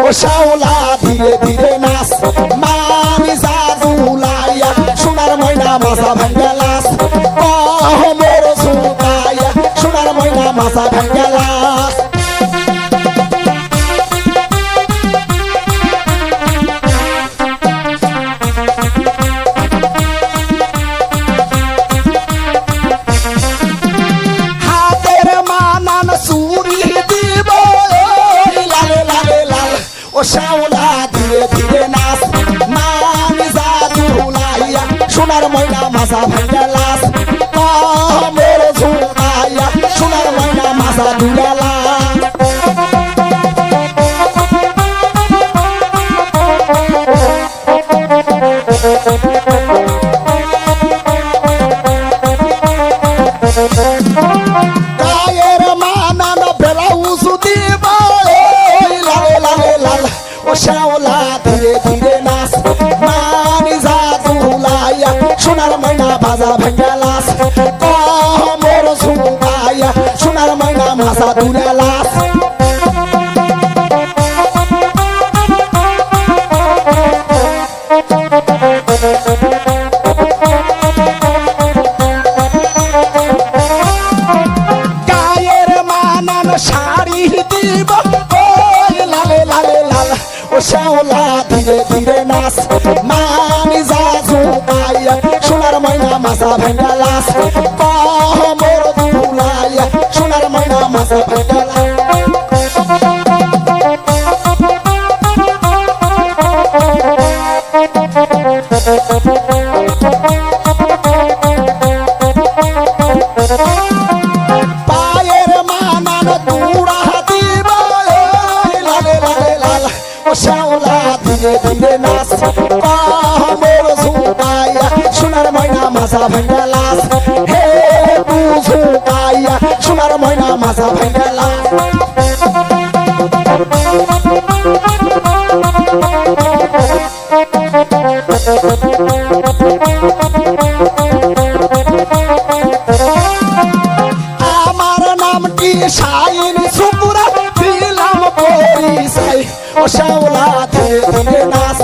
ও শাওলা ধীরে ধীরে নাচ মামি জাদুলাইয়া সোনার ময়না মাথা ভাঙ্গা লাস মোর ঝুঁকাইয়া সোনার ময়না মাথা ভাঙ্গা লাস হাতের মানান চুরি দিব লালে লালে লাল ও শাওলা ধীরে ধীরে নাচ মামি জাদুলাইয়া সোনার ময়না মাথা ভাঙ্গা লাস মোর ঝুঁকাইয়া সোনার ময়না মাথা ধুলা লাস গায়ের মানান ব্লাউজ দিব লালে লালে লাল ও শাওলা ধীরে ধীরে নাচ মামি জাদুলাইয়া সোনার ময়না বাজা ভাঙ্গা লাস মোর ঝুঁকাইয়া সোনার ময়না মাথা ধুলা লাস গায়ের মানান শাড়ি দিব লালে লালে লাল ও শাওলা ধীরে ধীরে নাচ মামি জাদুলাইয়া সোনার ময়না মাথা ভাঙ্গা লাস মোর ঝুঁকাইয়া সোনার ময়না মাথা ভাঙ্গা লাস পায়ের মানান তুড়া দিব লালে লালে লাল ও শাওলা ধীরে ধীরে নাচ মোর ঝুঁকাইয়া সোনার ময়না মাথা ভাঙ্গা লাস হে ঝুঁকাইয়া সোনার ময়না মাথা ভাঙ্গা লাস আমার নামটি শাইন সুপুরা দিলাম পরিচয় ও শাওলা ধীরে ধীরে নাচ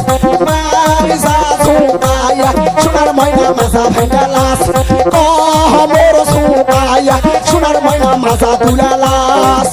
মামি জাদুলাইয়া সোনার ময়না মাথা ভাঙ্গা লাস মোর ঝুঁকাইয়া সোনার ময়না মাথা ধুলা লাস